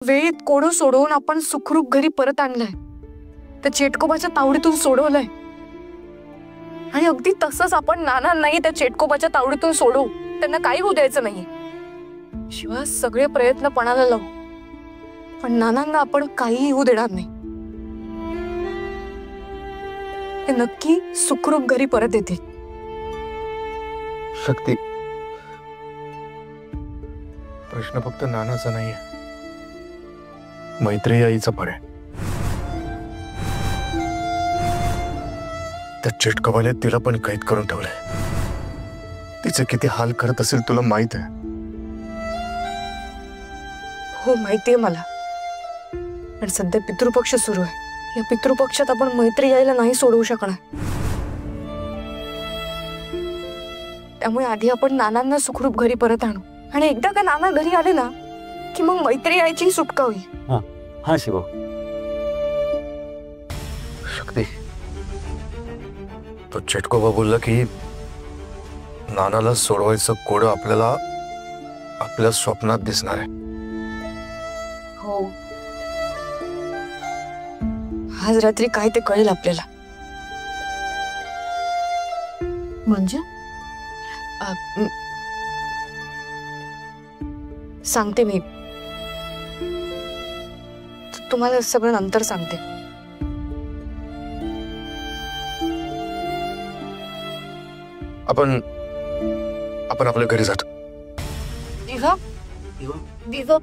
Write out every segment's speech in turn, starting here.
वेळीत कोडू सोडवून आपण सुखरूप घरी परत आणलंय, त्या चेटकोबाच्या तावडीतून सोडवलंय आणि अगदी तसंच आपण नानांनाही त्या चेटकोबाच्या तावडीतून सोडवू, त्यांना काही होऊ द्यायचं नाही। शिवाय सगळे प्रयत्न पणाला लावू, पण नानांना आपण काही होऊ देणार नाही। ते नक्की सुखरूप घरी परत येतील। शक्ती, प्रश्न फक्त नानाचा नाहीये, मैत्री आईचा पण आहे। त्या चिटकवाले तिला पण कैद करून ठेवलंय। तिचे किती हाल करत असेल तुला माहित आहे? हो माहितीये मला, पण सध्या पितृपक्ष सुरू आहे। या पितृपक्षात आपण मैत्री आईला नाही सोडवू शकणार, त्यामुळे आधी आपण नानांना सुखरूप घरी परत आणू आणि एकदा का नाना घरी आले ना की मग मैत्री आईची सुटका होईल। हा शिवा। शक्ती, तो चेटकोबा बोलला की नानाला सोडवायचं कोड आपल्याला आपल्या स्वप्नात दिसणार आहे। हो, आज रात्री काय ते कळेल आपल्याला। म्हणजे सांगते मी, तुम्हाला सगळं नंतर सांगते। आपण आपल्या घरी जातो। दिवा, दिवा,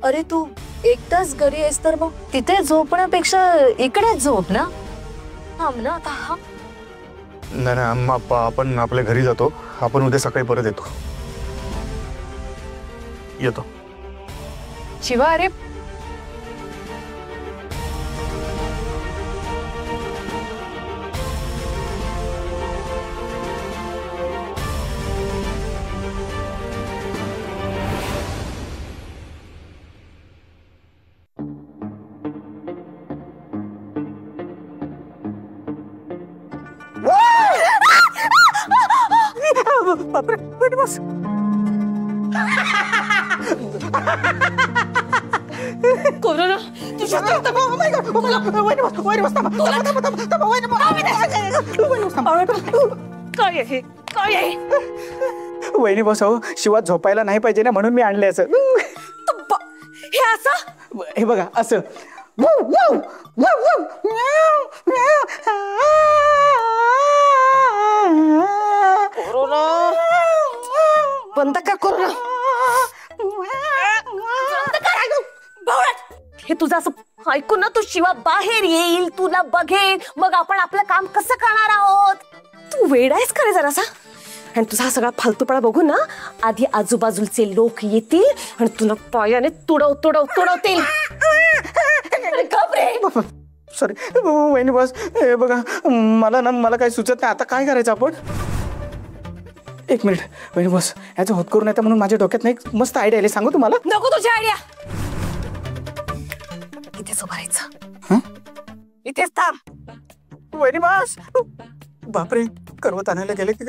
अरे तू एकटाच घरी आहेस तर मग तिथे झोपण्यापेक्षा इकडेच झोप ना। थांब ना आता। नाही नाही, आपण आपल्या घरी जातो। आपण उद्या सकाळी परत येतो। शिवा, अरे बापरे, वैनी बॉस। कोरोना वैनी बॉस, हो शिवा झोपायला नाही पाहिजे ना, म्हणून मी आणले असं। हे असं, हे बघा असं। बंद का कोरोना? हे तुझं असं ऐकून ना, तू शिवा बाहेर येईल, तुला बघेल, मग आपण आपलं काम कसं करणार आहोत? तू वेडायस खरे जरासा। आणि तुझा सगळा फालतूपणा बघून ना आधी आजूबाजूचे लोक येतील आणि तुला पायाने तुडवतील। सॉरी वैनी बॉस, हे बघा मला काही सुचत नाही, आता काय करायचं आपण? एक मिनिट वैनी बॉस, याचं होत करून येतं म्हणून माझ्या डोक्यात नाही मस्त आयडिया आली, सांगू तुम्हाला? नको तुझी आयडिया, इथेच उभं राहायचं। इथेच थांब। वैनी बॉस, बापरे, करवत आणायला गेले की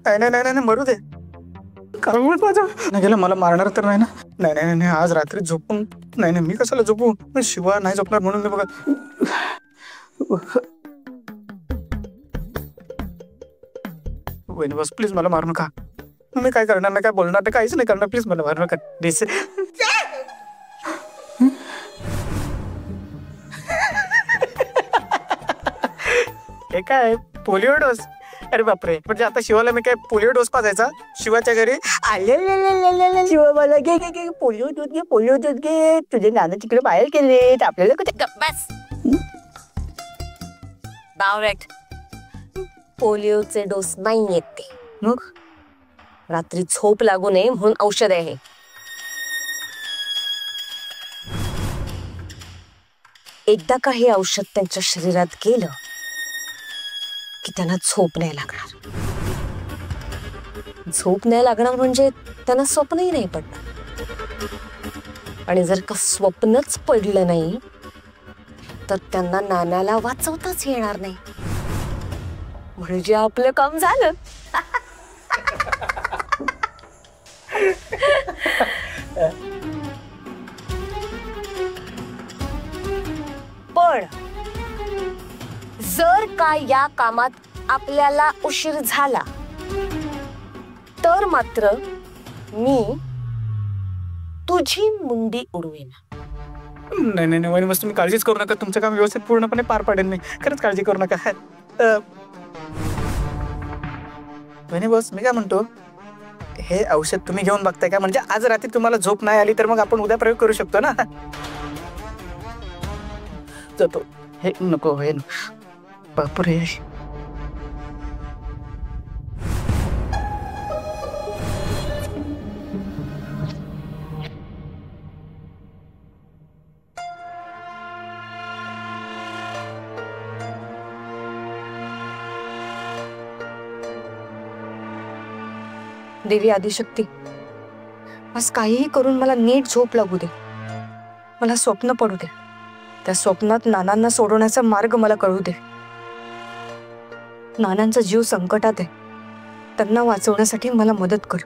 नाही मरू दे। करवत माझा नाही गेलं, मला मारणार तर नाही ना? नाही, आज रात्री झोपून नाही, मी कशाला झोपू? शिवा नाही झोपणार म्हणून मी बघा। वैनी बॉस प्लीज मला मारू नका, मी काय करणार नाही, काय बोलणार नाही, काहीच नाही करणार, प्लीज मला मारू नका प्लीज। हे काय पोलिओ डोस? अरे बापरे, म्हणजे आता शिवाला मी काय पोलिओ डोस पाजायचा शिवाच्या घरी? आले शिवा मला घे पोलिओ दूध घे, तुझे नाना तिकडे बाहेर गेलेत, आपल्याला कुठे? बस डायरेक्ट पोलिओचे डोस नाही येत ते, मग रात्री झोप लागू नये म्हणून औषध आहे। एकदा का हे औषध त्यांच्या शरीरात गेलं की त्यांना झोप नाही लागणार। झोप नाही लागणार म्हणजे त्यांना स्वप्नही नाही पडणार, आणि जर का स्वप्नच पडलं नाही तर त्यांना नानाला वाचवताच येणार नाही, म्हणजे आपलं काम झालं। जर का या कामात आपल्याला उशीर झाला तर मात्र मी तुझी मुंडी उडवेन. नाही नाही नाही वहिनी बस, तुम्ही काळजीच करू नका. तुमचं काम व्यवस्थित पूर्णपणे पार पाडेल मी. खरंच काळजी करू नका. वहिनी बस, मी काय म्हणतो, हे औषध तुम्ही घेऊन बघताय का? म्हणजे आज रात्री तुम्हाला झोप नाही आली तर मग आपण उद्या प्रयोग करू शकतो ना. जातो. हे नको हे बापरे. देवी आदिशक्ती, बस काहीही करून मला नीट झोप लागू दे. मला स्वप्न पडू दे. त्या स्वप्नात नानांना सोडवण्याचा मार्ग मला कळू दे. नानांचा जीव संकटात आहे. त्यांना वाचवण्यासाठी मला मदत कर.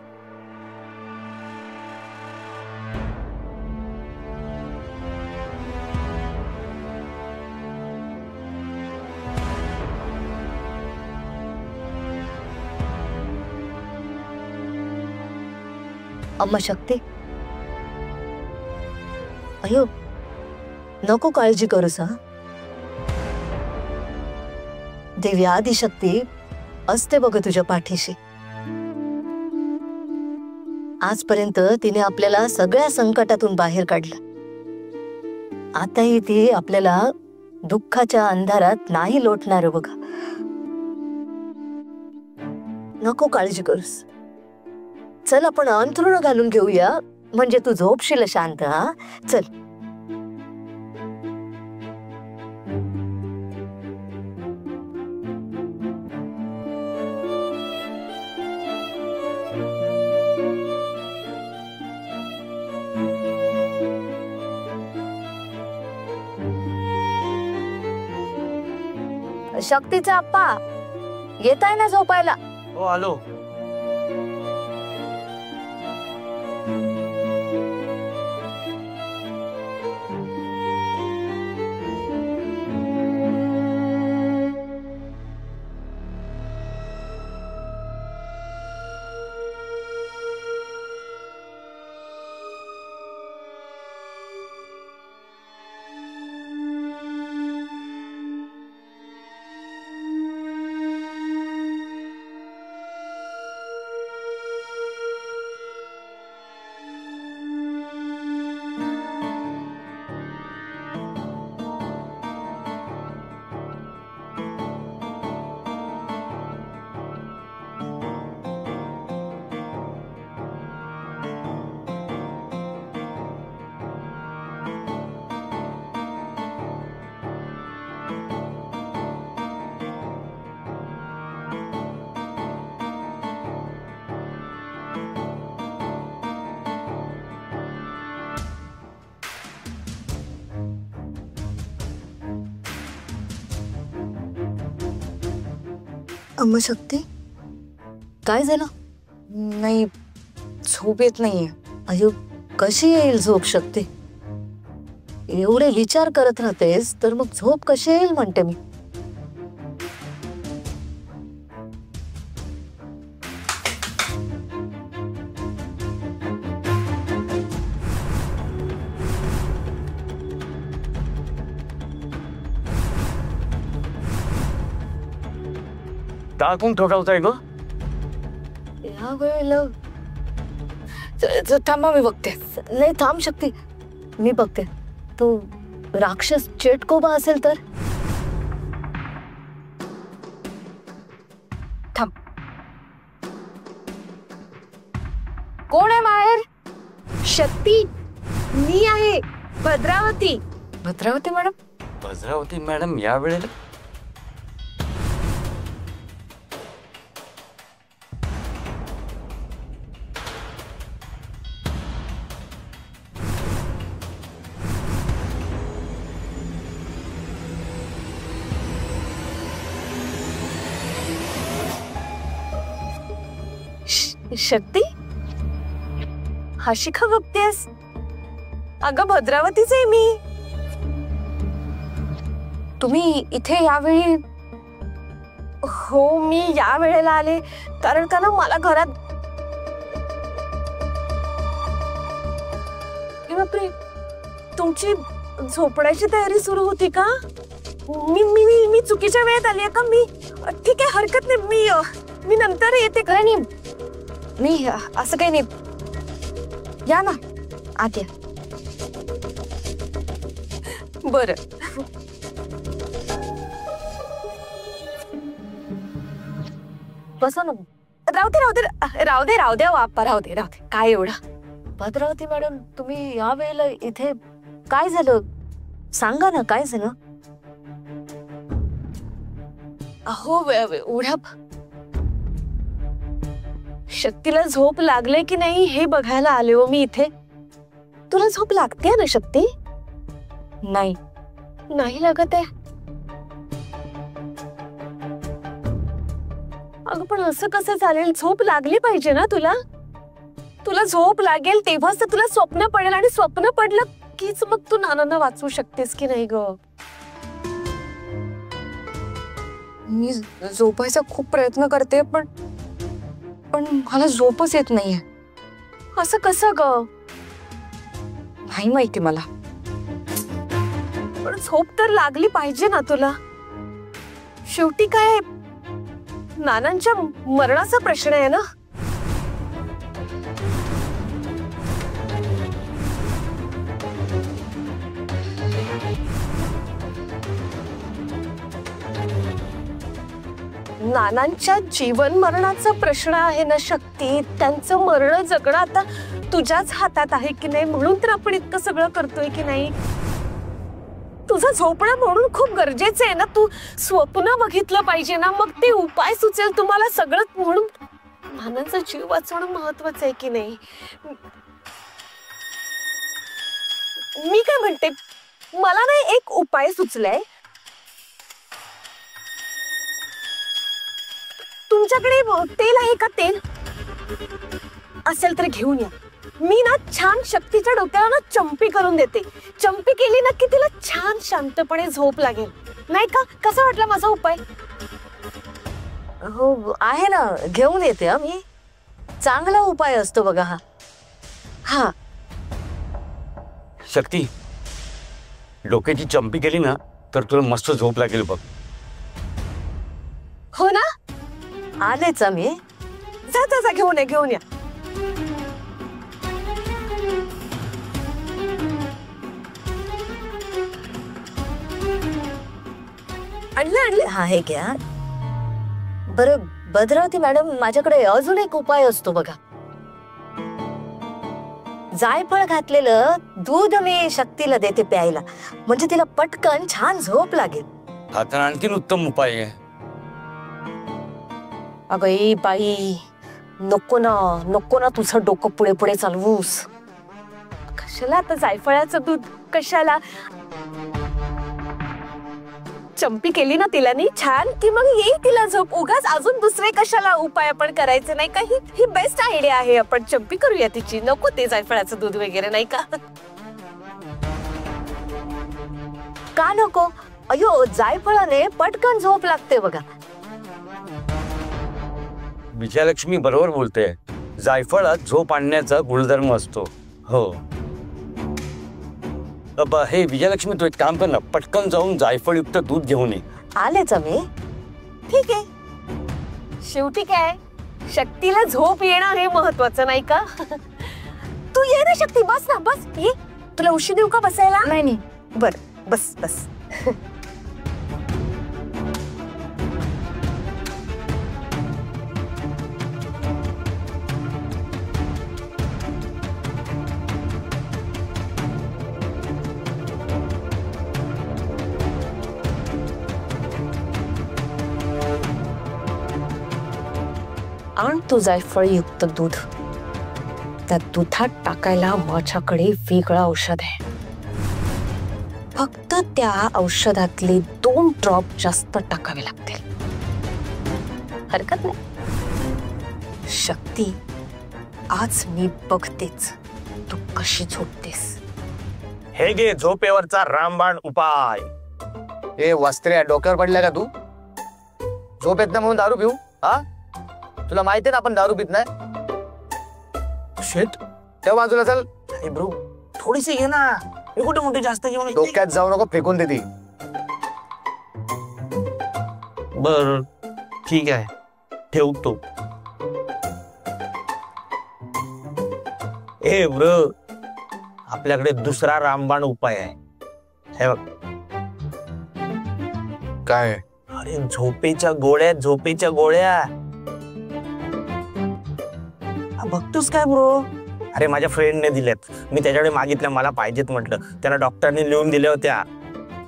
अम्मा शक्ती, अयो नको काळजी करूस. हा देवी आदिशक्ती असते बघ तुझ्या पाठीशी. आजपर्यंत तिने आपल्याला सगळ्या संकटातून बाहेर काढलं. आताही ती आपल्याला दुःखाच्या अंधारात नाही लोटणार बघा. नको काळजी करूस. चल आपण अंथरुण घालून घेऊया, म्हणजे तू झोपशील शांत. हा चल. शक्तीचा आप्पा येत आहे ना झोपायला? हो आलो. अम्मा शक्ती, काय झालं? नाही, झोप येत नाहीये. अयो कशी येईल झोप शक्ती? एवढे विचार करत राहतेस तर मग झोप कशी येईल म्हणते मी. टाकून ठोकावताय ग. या वेळेला थांबा, मी बघते. नाही थांब शक्ती, मी बघते. तो राक्षस चेटकोबा असेल तर? थांब. कोण आहे बाहेर? शक्ती, मी आहे, भद्रावती. भद्रावती मॅडम? भद्रावती मॅडम या वेळेला? शक्ती, हाशी का बघतेस? अगं भद्रावतीच आहे मी. तुम्ही इथे यावेळी हो, मी या वेळेला आले कारण का ना मला घरात बापरे, तुमची झोपण्याची तयारी सुरू होती का? मी मी मी मी चुकीच्या वेळेत आली आहे का? मी ठीक आहे, हरकत नाही, मी नंतर येते. काय नाही, नाही असं काही नाही, या ना आत या. बरं, बसा ना. राहू दे वापा, राहू दे काय एवढं. भद्रावती मॅडम, तुम्ही या वेळेला इथे काय झालं सांगा ना, काय झालं? अहो एवढ्या शक्तीला झोप लागले की नाही हे बघायला आले हो मी इथे. तुला झोप लागते ना शक्ती? नाही. नाही लागत आहे? अगं पण असं कसं चालेल? झोप लागली पाहिजे ना तुला. तुला झोप लागेल तेव्हाच तर तुला स्वप्न पडेल, आणि स्वप्न पडलं कीच मग तू नानांना वाचवू शकतेस की नाही ग? मी झोपायचा खूप प्रयत्न करते पण मला झोपच येत नाहीये. असं कसं ग? नाही माहिती मला, पण झोप तर लागली पाहिजे ना तुला. शेवटी काय नानांच्या मरणाचा प्रश्न आहे ना. नानांच्या जीवन मरणाचा प्रश्न आहे ना शक्ती. त्यांचं मरण जगणं आता तुझ्याच हातात आहे की नाही, म्हणून तर आपण इतकं सगळं करतोय की नाही. तुझं झोपणं म्हणून खूप गरजेचं आहे ना. तू स्वप्न बघितलं पाहिजे ना, मग ते उपाय सुचेल तुम्हाला सगळं. म्हणून नानांचा जीव वाचवणं महत्वाचं आहे की नाही. मी काय म्हणते, मला ना एक उपाय सुचलाय. तुमच्याकडे तेल आहे का? तेल असेल तर घेऊन या. मी ना छान शक्तीच्या डोक्याला ना चंपी करून देते. चंपी केली ना की तिला छान शांतपणे झोप लागेल, नाही का? कसा वाटला माझा उपाय? हो आहे ना, घेऊन येते मी. चांगला उपाय असतो बघा हा. हा शक्ती, डोक्याची चंपी केली ना तर तुला मस्त झोप लागेल बघ. हो ना, आलेच मी. जा घेऊन या. आणलं. हा हे घ्या. बरं भद्रावती मॅडम, माझ्याकडे अजून एक उपाय असतो बघा. जायफळ घातलेलं दूध मी शक्तीला देते प्यायला, म्हणजे तिला पटकन छान झोप लागेल. हा तर आणखीन उत्तम उपाय आहे. अगं बाई, नको ना तुझं डोकं पुढे पुढे चालवूस. कशाला आता जायफळाचं दूध? कशाला? चंपी केली ना तिला नी छान की मग येईल तिला झोप. उगाच अजून दुसरे कशाला उपाय आपण करायचे नाही का? ही बेस्ट आयडिया आहे. आपण चंपी करूया तिची. नको ते जायफळाचं दूध वगैरे, नाही का? का नको? अयो, जायफळाने पटकन झोप लागते बघा. विजयलक्ष्मी बरोबर बोलते. जायफळात झोप आणण्याचा गुणधर्म असतो. हो. हे विजयलक्ष्मी, तू एक काम कर ना, पटकन जाऊन जायफळयुक्त दूध घेऊन ये. आलेच मी. ठीक आहे. शेवटी काय, शक्तीला झोप येणं हे महत्वाचं, नाही का? तू ये ना शक्ती, बस ना, बस ये. तुला उशी देऊ का बसायला? नाही. बर, बस. आण तो जायफळयुक्त दूध. त्या दुधात टाकायला माझ्याकडे वेगळं औषध आहे. फक्त त्या औषधातले 2 ड्रॉप जास्त टाकावे लागतील. हरकत नाही. शक्ती, आज मी बघतेच तू कशी झोपतेस. हे घे झोपेवरचा रामबाण उपाय. ए वस्त्र्या, डोक्यावर पडल्या का तू? झोप येत नाही म्हणून दारू पिऊ? हा, तुला माहिती आहे ना आपण दारू पित नाही. शेट त्या बाजूला चल. अरे ब्रो थोडीशी घे ना. हे कुठे मोठी जास्त घेऊन डोक्यात जाऊ नको, फेकून दे ती. बर ठीक आहे, ठेवतो. ए ब्रो, आपल्याकडे दुसरा रामबाण उपाय आहे. हे बघ. काय? अरे झोपेच्या गोळ्या, झोपेच्या गोळ्या. बघतोस काय ब्रो? अरे माझ्या फ्रेंडने दिल्यात, मी त्याच्याकडे मागितल्या, मला पाहिजेत म्हटलं. त्याला डॉक्टरने लिहून दिल्या होत्या.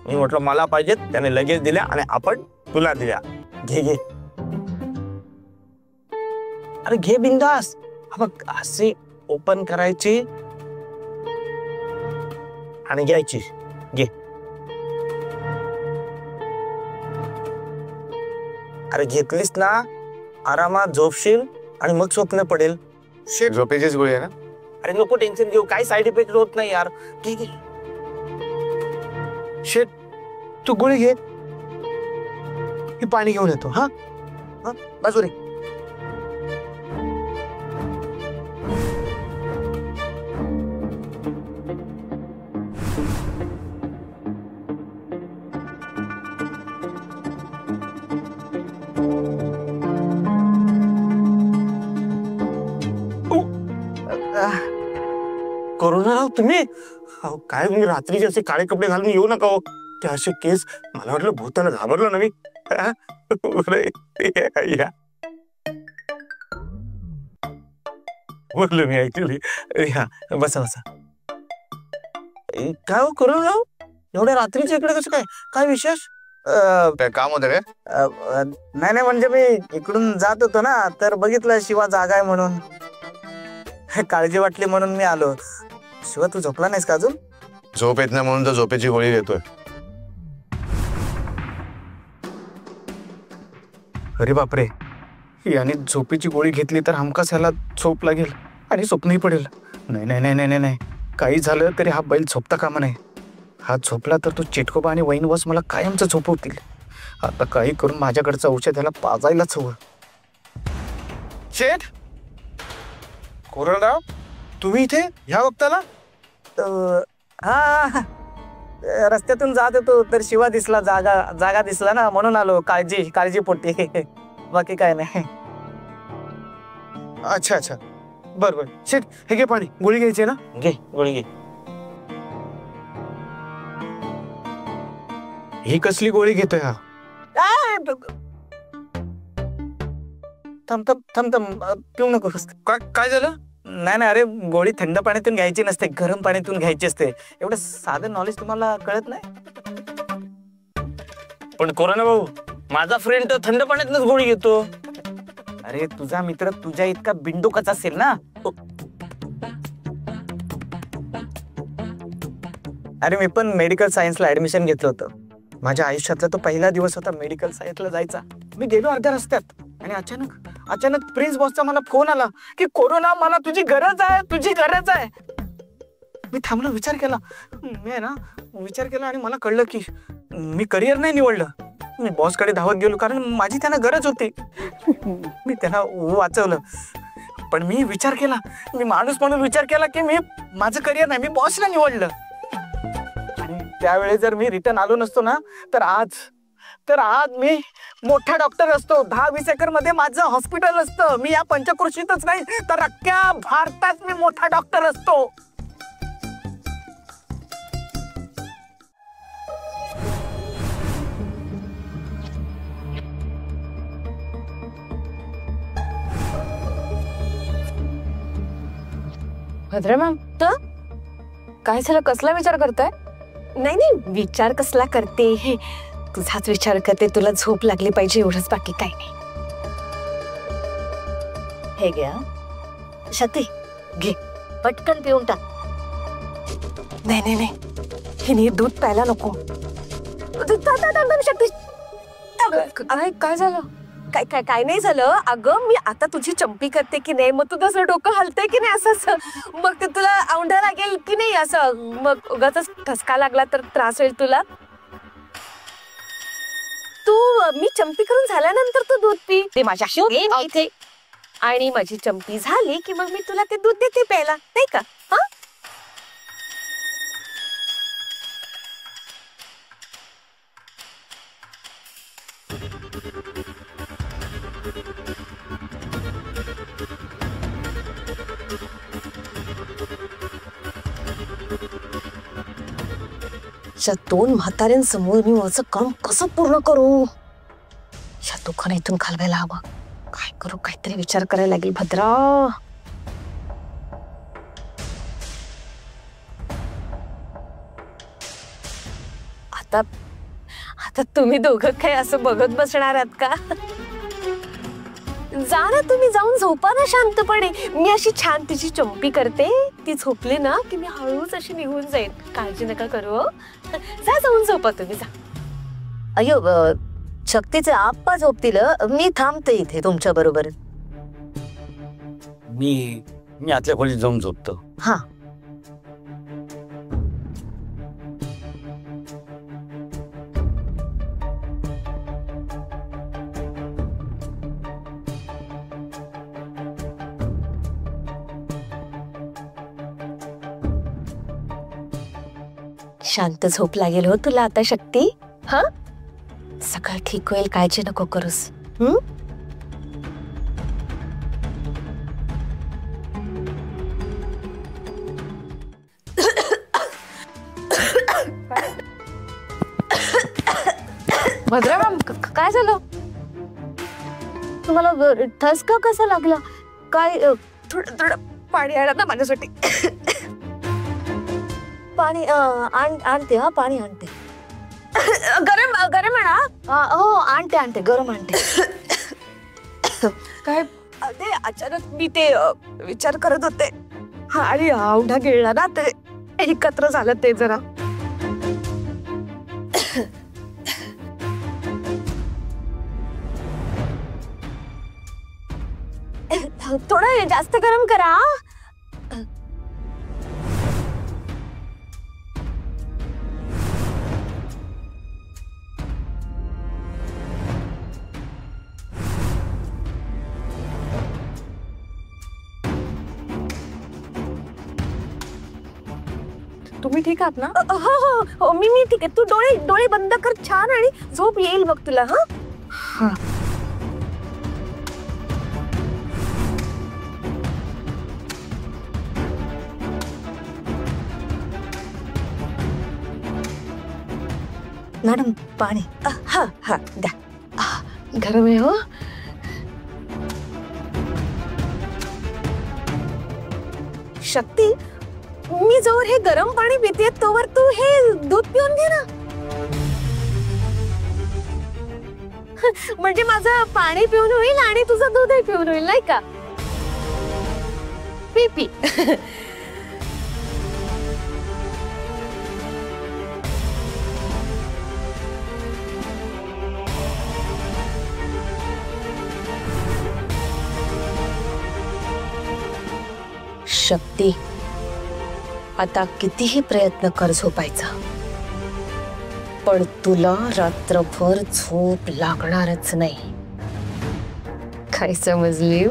मी म्हटलं मला पाहिजेत, त्याने लगेच दिल्या आणि आपण तुला दिल्या. घे घे. अरे घे बिंदास. हा बघ, असे ओपन करायची आणि घ्यायची. घे. अरे घेतलीस ना, आरामात झोपशील आणि मग स्वप्न पडेल. शेट झोपेचीच गोळी आहे ना? अरे नको टेन्शन घेऊ, काही साईड इफेक्ट होत नाही यार. ठीक आहे. शेट तू गोळी घे, मी पाणी घेऊन येतो. हा बाजू रे. कोरोना तुम्ही? अहो काय तुम्ही रात्रीचे असे काळे कपडे घालून येऊ नका हो. ते असे केस, मला वाटलं भूताला घाबरलो ना मी. बोललो मी ऍक्च्युली. बसा बसा. काय हो कोरोना, एवढ्या रात्रीच्या इकडे कसं काय? काय विशेष? काय काम होतं काय? नाही नाही, म्हणजे मी इकडून जात होतो ना, तर बघितलं शिवा जागा आहे म्हणून काळजी वाटली म्हणून मी आलो. शिवा तू झोपला नाहीस का अजून? झोप येत नाही म्हणून तर झोपेची गोळी घेतोय. अरे बापरे, याने झोपेची गोळी घेतली तर हमखास ह्याला झोप लागेल आणि स्वप्नही पडेल. नाही नाही नाही नाही नाही, काही झालं तरी हा बैल झोपता कामा नाही. हा झोपला तर तो चेटकोबा आणि वैन वस मला कायमचं झोपवतील. आता काही करून माझ्याकडचं औषध ह्याला पाजायलाच हवं. शेट कोरोनाराव, तुम्ही इथे ह्या वक्ताला? हा, रस्त्यातून जात होतो तर शिवा दिसला, जागा दिसला ना, म्हणून आलो. काळजी पोटी, बाकी काय नाही. अच्छा अच्छा, बर बर. शेट हे घे पाणी, गोळी घ्यायची ना? घे गोळी घे. ही कसली गोळी घेतोय हा? थांब थांब थांब, पिऊ नको. काय झालं? नाही नाही, अरे गोळी थंड पाण्यातून घ्यायची नसते, गरम पाण्यातून घ्यायची असते. एवढं साधं नॉलेज तुम्हाला कळत नाही? पण कोरोना भाऊ, माझा फ्रेंड तर थंड पाण्यातूनच गोळी घेतो. अरे तुझा मित्र तुझ्या इतका बिंडोकच असेल ना. अरे मी पण मेडिकल सायन्सला ऍडमिशन घेतलं होतं. माझ्या आयुष्यातला तो पहिला दिवस होता मेडिकल सायन्सला जायचा. मी गेलो अर्ध्या रस्त्यात आणि अचानक प्रिन्स बॉसचा मला फोन आला की कोरोना, मला तुझी गरज आहे, तुझी गरज आहे. मी थांबलो, विचार केला आणि मला कळलं की मी करिअर नाही निवडलं. मी बॉसकडे धावत गेलो कारण माझी त्यांना गरज होती. मी त्यांना वाचवलं. पण मी विचार केला, मी माणूस म्हणून विचार केला की मी माझं करिअर नाही, मी बॉसला निवडलं. आणि त्यावेळेस जर मी रिटर्न आलो नसतो ना, तर आज मी मोठा डॉक्टर असतो. 10-20 एकर मध्ये माझं हॉस्पिटल असतं. मी या पंचक्रोशीतच नाही तर अख्ख्या भारतात मी मोठा डॉक्टर असतो. भद्रा मॅम, काय झालं? कसला विचार करताय? नाही नाही, विचार कसला करते, हे तुझाच विचार करते. तुला झोप लागली पाहिजे एवढंच, बाकी काही नाही. हे घ्या शक्ती, घे पटकन पिऊन टाक. नाही नाही नाही, हिने दूध प्यायला नको. शक्ती, काय झालं? काय नाही झालं. अगं मी आता तुझी चंपी करते की नाही, मग तू तसं डोकं हलतंय की नाही, असं मग ते तुला औंढा लागेल की नाही, असं मग उगाच ठसका लागला तर त्रास होईल तुला. तू मी चंपी करून झाल्यानंतर तू दूध पी. ते माझ्याशी ये इथे. आणि माझी चंपी झाली की मग मी तुला ते दूध देते प्यायला, नाही का? हा या दोन म्हाताऱ्यांसमोर मी माझं काम कसं पूर्ण करू? या दुकान इथून घालवायला हवं. काय करू? काहीतरी विचार करायला लागेल भद्रा. आता आता तुम्ही दोघं काय असं बघत बसणार आहात का? जा ना, तुम्ही जाऊन झोपा ना शांतपणे. मी अशी छान तिची चंपी करते. ती झोपली ना की मी हळूच अशी निघून जाईन. काळजी नका करू. जा, जाऊन झोपा तुम्ही, जा. अयो, शक्तीचे आप्पा झोपतील. मी थांबते इथे तुमच्या बरोबर. मी आतल्या खोलीत जाऊन झोपतो. हा. शांत झोप लागेल हो तुला आता शक्ती. हा, सगळं ठीक होईल. काळजी नको करूस. भद्रा मॅम, काय झालं? तुम्हाला ठसका कसा लागला? काय? थोडं थोडं पाणी आणा ना माझ्यासाठी. पाणी आणते. हा, पाणी आणते. गरम गरम आणा. हो, आणते गरम आणते. काय? अरे अचानक मी ते विचार करत होते. हा, आणि औंढा गिळला ना, ते एकत्र झालं ते जरा. थोडं जास्त गरम करा. तुम्ही ठीक आहात ना? हो हो हो, मी ठीक आहे. तू डोळे बंद कर छान आणि झोप येईल बघ तुला. हा, मॅडम, पाणी. हा हा, द्या. गरम आहे हो. शक्ती, मी जोवर हे गरम पाणी पिते तोवर तू हे दूध पिऊन घे ना. म्हणजे माझं पाणी पिऊन होईल आणि तुझं दूधही पिऊन होईल, नाही का? P P. शक्ती, आता कितीही प्रयत्न कर झोपायचा, पण तुला रात्रभर झोप लागणारच नाही. काय समजली?